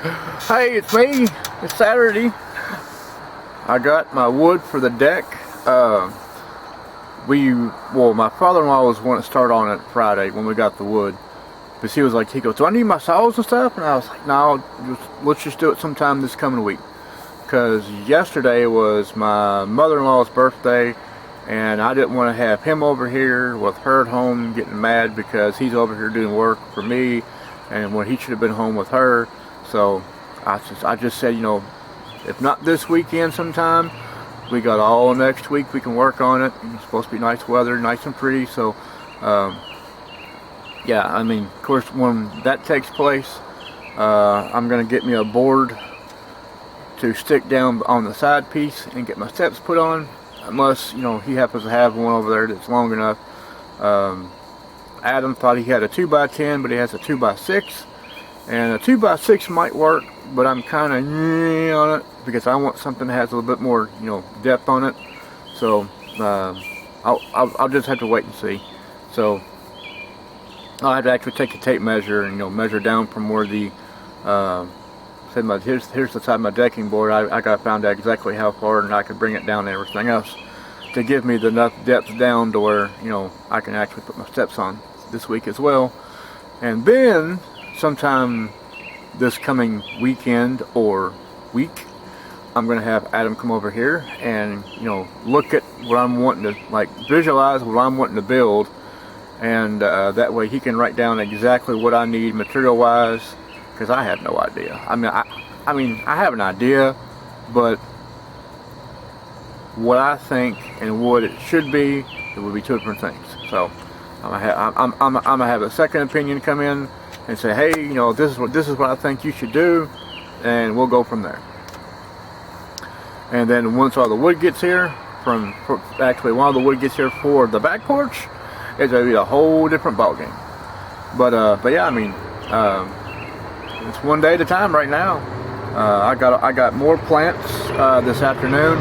Hey, it's me. It's Saturday. I got my wood for the deck. My father-in-law was wanting to start on it Friday when we got the wood. Because he was like, he goes, do I need my saws and stuff? And I was like, no, let's just do it sometime this coming week. Because yesterday was my mother-in-law's birthday, and I didn't want to have him over here with her at home getting mad because he's over here doing work for me, and when he should have been home with her. So I just said, if not this weekend sometime, we got all next week we can work on it. It's supposed to be nice weather, nice and pretty. So yeah, I mean, of course, when that takes place, I'm going to get me a board to stick down on the side piece and get my steps put on, unless, he happens to have one over there that's long enough. Adam thought he had a 2x10, but he has a 2x6, and a 2x6 might work, but I'm kind of on it because I want something that has a little bit more, depth on it. So I'll just have to wait and see. So I'll have to actually take a tape measure and measure down from where the here's the side of my decking board. I got found out exactly how far, and I could bring it down and everything else to give me the enough depth down to where I can actually put my steps on this week as well. And then sometime this coming weekend or week, I'm gonna have Adam come over here and look at what I'm wanting to visualize what I'm wanting to build, and that way he can write down exactly what I need material wise, because I have no idea. I mean I have an idea, but what I think and what it should be, it would be two different things. So I'm gonna have a second opinion come in and say, hey, this is what I think you should do, and we'll go from there. And then once all the wood gets here, actually while the wood gets here for the back porch, it's gonna be a whole different ball game. But yeah, I mean, it's one day at a time right now. I got more plants this afternoon.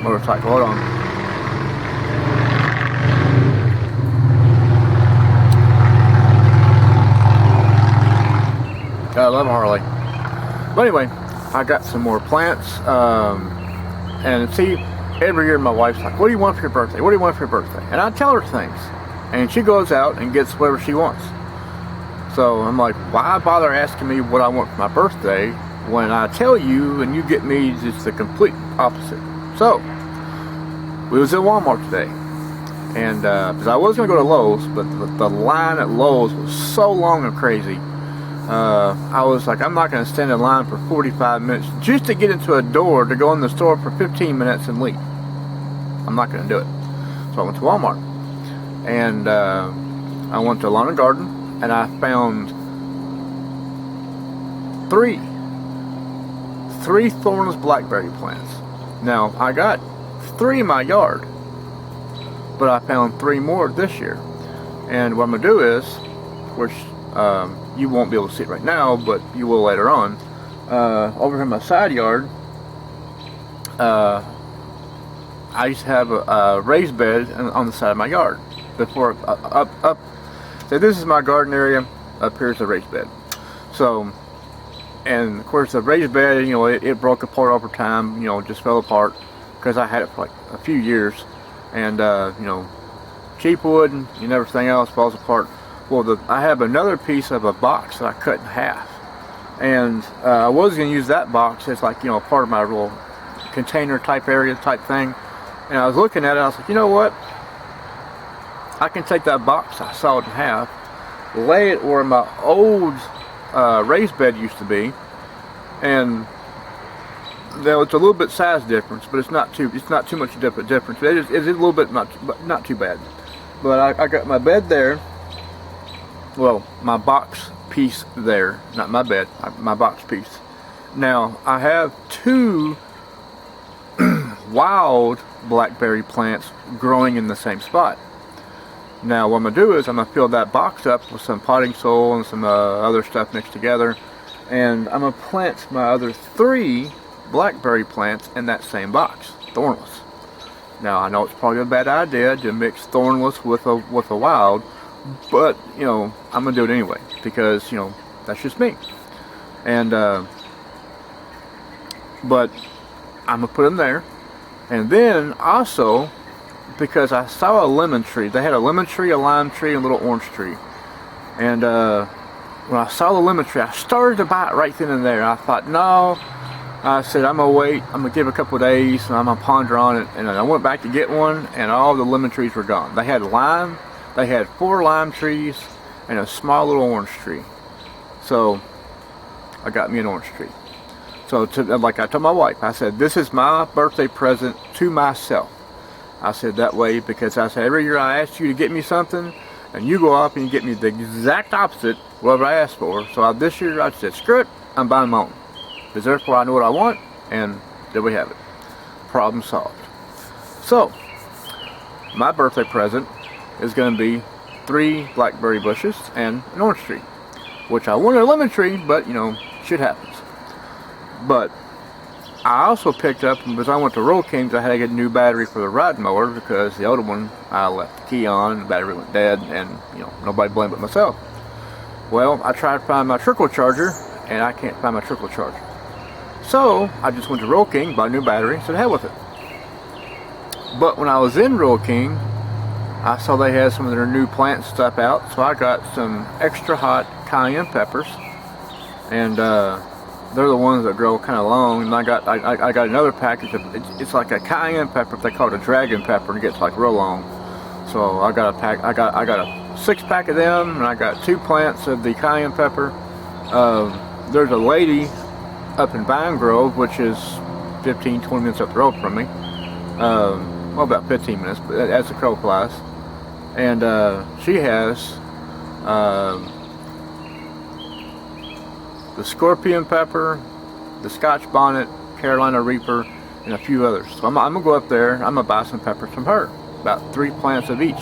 Motorcycle, hold on. I love Harley. But anyway, I got some more plants. And see, every year my wife's like, what do you want for your birthday? What do you want for your birthday? And I tell her things, and she goes out and gets whatever she wants. So I'm like, why bother asking me what I want for my birthday when I tell you and you get me just the complete opposite? So we was at Walmart today, and because I was gonna go to Lowe's, but the line at Lowe's was so long and crazy. I was like, I'm not going to stand in line for 45 minutes just to get into a door to go in the store for 15 minutes and leave. I'm not going to do it. So I went to Walmart, and I went to Lawn and Garden, and I found three thornless blackberry plants. Now, I got 3 in my yard, but I found 3 more this year. And what I'm going to do is, which you won't be able to see it right now, but you will later on. Over in my side yard, I used to have a raised bed on the side of my yard. Before up. So this is my garden area. Up here is the raised bed. So, and of course the raised bed, it broke apart over time. Just fell apart because I had it for like a few years, and cheap wood and everything else falls apart. Well, I have another piece of a box that I cut in half, and I was going to use that box as part of my little container type area type thing. And I was looking at it, I was like, you know what? I can take that box I sawed in half, lay it where my old raised bed used to be, and it's a little bit size difference, but it's not too much difference. It's a little bit not too bad. But I got my bed there. Well, my box piece there, not my bed, my box piece. Now, I have 2 wild blackberry plants growing in the same spot. Now, what I'm going to do is I'm going to fill that box up with some potting soil and some other stuff mixed together, and I'm going to plant my other 3 blackberry plants in that same box, thornless. Now, I know it's probably a bad idea to mix thornless with a wild, but I'm gonna do it anyway because that's just me. And but I'm gonna put them there. And then also, because I saw a lemon tree, they had a lemon tree, a lime tree, and a little orange tree. And when I saw the lemon tree, I started to buy it right then and there. I thought, no. I said, I'm gonna wait. I'm gonna give it a couple of days, and I'm gonna ponder on it. And I went back to get one, and all the lemon trees were gone. They had lime. They had 4 lime trees and a small little orange tree. So I got me an orange tree. So like I told my wife, I said, this is my birthday present to myself. I said that way because I said, every year I ask you to get me something, and you go up and you get me the exact opposite whatever I asked for. So this year I said, screw it, I'm buying my own. Because therefore I know what I want, and there we have it. Problem solved. So my birthday present is going to be 3 blackberry bushes and an orange tree, which I wanted a lemon tree, but you know, shit happens. But I also picked up, because I went to Roll Kings, I had to get a new battery for the ride mower because the older one I left the key on, the battery went dead, and you know, nobody blamed but myself. Well, I tried to find my trickle charger, and I can't find my trickle charger. So I just went to Roll King, bought a new battery, said hell with it. But when I was in Roll King, I saw they had some of their new plant stuff out, so I got some extra hot cayenne peppers, and they're the ones that grow kind of long. And I got another package of it's like a cayenne pepper, they call it a dragon pepper, and it gets like real long. So I got a pack. I got a 6-pack of them, and I got 2 plants of the cayenne pepper. There's a lady up in Vine Grove, which is 15-20 minutes up the road from me. Well, about 15 minutes, but as the crow flies. And she has the scorpion pepper, the Scotch bonnet, Carolina Reaper, and a few others. So I'm gonna go up there. I'm gonna buy some peppers from her, about 3 plants of each.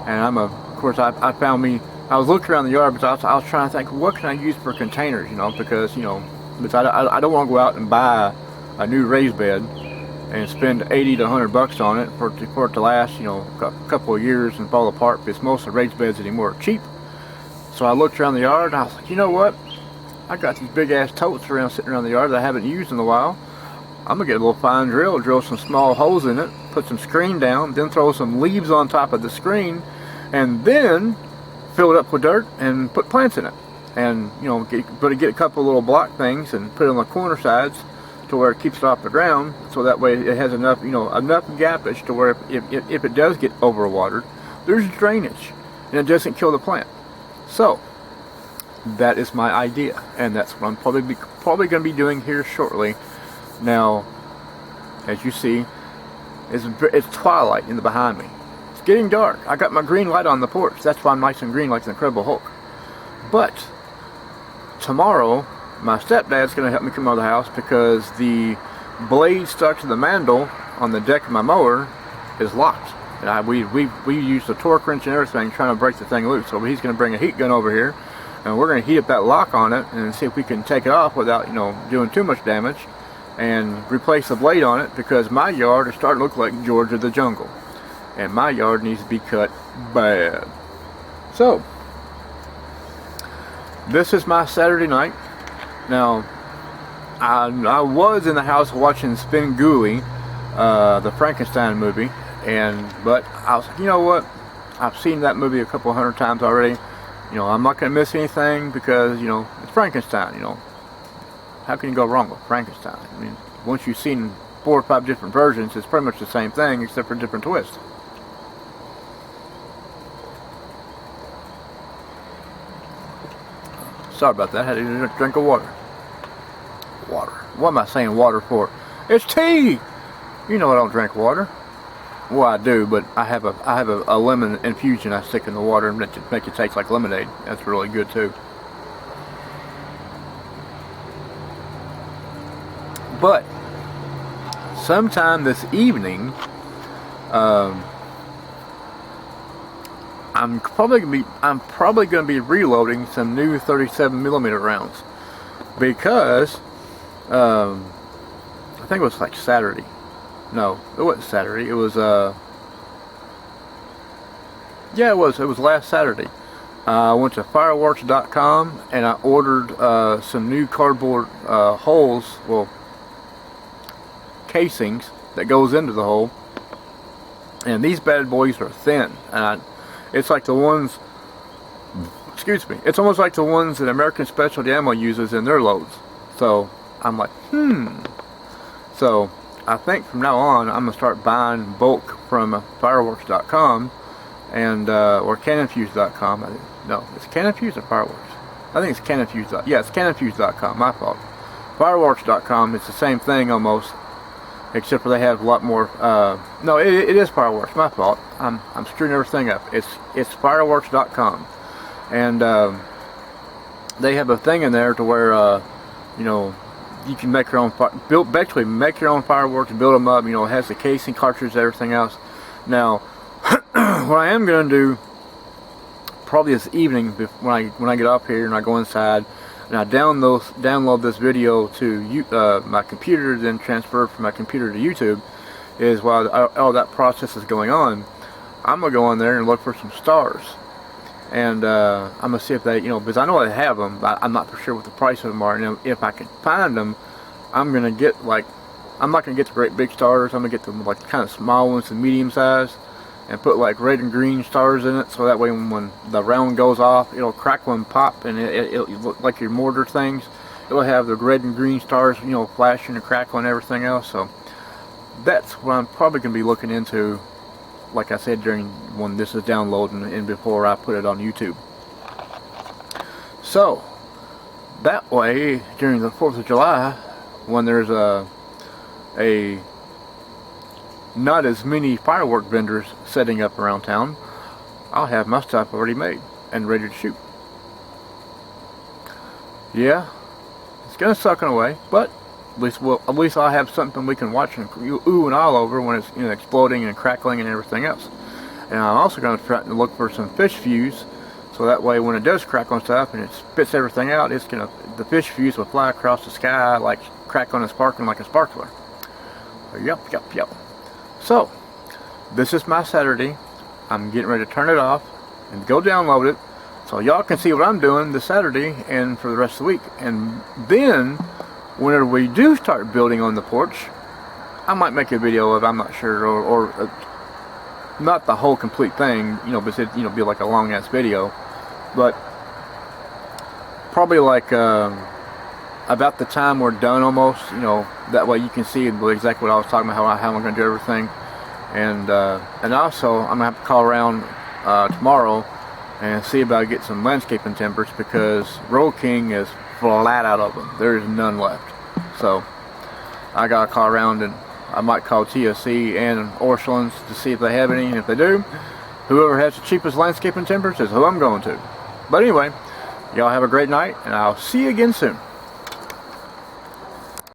And of course, I found me. I was looking around the yard, but I was trying to think, what can I use for containers? You know, because you know, I don't want to go out and buy a new raised bed and spend 80 to 100 bucks on it for it to last, you know, a couple of years and fall apart, because most of the raised beds anymore are cheap. So I looked around the yard, and I was like, you know what? I got these big ass totes sitting around the yard that I haven't used in a while. I'm gonna get a little fine drill some small holes in it, put some screen down, then throw some leaves on top of the screen, and then fill it up with dirt and put plants in it. And you know, get a couple of little block things and put it on the corner sides to where it keeps it off the ground, so that way it has enough, you know, enough gappage to where if it does get overwatered, there's drainage and it doesn't kill the plant. So that is my idea, and that's what I'm probably going to be doing here shortly. Now, as you see, it's twilight in the behind me. It's getting dark. I got my green light on the porch. That's why I'm nice and green like the Incredible Hulk. But tomorrow, my stepdad's going to help me come out of the house because the blade stuck to the mandle on the deck of my mower is locked. And we used a torque wrench and everything trying to break the thing loose. So he's going to bring a heat gun over here, and we're going to heat up that lock on it and see if we can take it off without, you know, doing too much damage, and replace the blade on it, because my yard is starting to look like Georgia the jungle, and my yard needs to be cut bad. So this is my Saturday night. Now, I was in the house watching Spenguli, the Frankenstein movie, but I was like, you know what? I've seen that movie a couple 100 times already. You know, I'm not going to miss anything because, you know, it's Frankenstein, you know. How can you go wrong with Frankenstein? I mean, once you've seen 4 or 5 different versions, it's pretty much the same thing except for a different twist. Sorry about that. I had to drink of water. Water. What am I saying water for? It's tea! You know I don't drink water. Well, I do, but I have a lemon infusion I stick in the water and make it taste like lemonade. That's really good too. But sometime this evening, I'm probably gonna be reloading some new 37mm rounds, because I think it was like Saturday. No, it wasn't Saturday. It was yeah, it was last Saturday. I went to fireworks.com and I ordered some new cardboard holes, well, casings that goes into the hole. And these bad boys are thin. It's like the ones, excuse me, it's almost like the ones that American Specialty Ammo uses in their loads. So I'm like, So I think from now on I'm gonna start buying bulk from fireworks.com and or cannonfuse.com. No, it's Cannonfuse or Fireworks. I think it's Cannonfuse. Yeah, it's Cannonfuse.com. My fault. Fireworks.com. It's the same thing almost, except for they have a lot more. No, it is Fireworks. My fault. I'm screwing everything up. It's Fireworks.com, and they have a thing in there to where you know, you can make your own basically make your own fireworks, build them up. You know, it has the casing, cartridge, everything else. Now, what I am going to do probably this evening when I get up here and I go inside and I download this video to my computer, then transfer from my computer to YouTube, is while all that process is going on, I'm gonna go in there and look for some stars, and I'm gonna see if they, you know, because I know they have them, but I'm not for sure what the price of them are. And if I can find them, I'm gonna get I'm not gonna get the great big stars. I'm gonna get them like kind of small ones and medium size, and put like red and green stars in it, so that way when the round goes off, it'll crackle and pop, and it'll look like your mortar things. It'll have the red and green stars, you know, flashing and crackling and everything else. So that's what I'm probably going to be looking into, like I said, during when this is downloading and before I put it on YouTube. So that way, during the 4th of July, when there's not as many firework vendors setting up around town, I'll have my stuff already made and ready to shoot. Yeah, it's gonna suck in a way, but at least I'll have something we can watch and ooh and all over when it's, you know, exploding and crackling and everything else. And I'm also going to try to look for some fish fuse, so that way when it does crackle and stuff and it spits everything out, the fish fuse will fly across the sky like crackling and sparkling like a sparkler. Yep. So, this is my Saturday. I'm getting ready to turn it off and go download it, so y'all can see what I'm doing this Saturday and for the rest of the week. And then, whenever we do start building on the porch, I might make a video of, I'm not sure, or not the whole complete thing, you know, but it, you know, be like a long ass video, but probably like about the time we're done almost, you know, that way you can see exactly what I was talking about, how I'm going to do everything. And also I'm going to have to call around tomorrow and see about getting some landscaping timbers, because Roll King is flat out of them. There is none left. So I got to call around, and I might call TSC and Orchlands to see if they have any, and if they do, whoever has the cheapest landscaping timbers is who I'm going to. But anyway, y'all have a great night, and I'll see you again soon.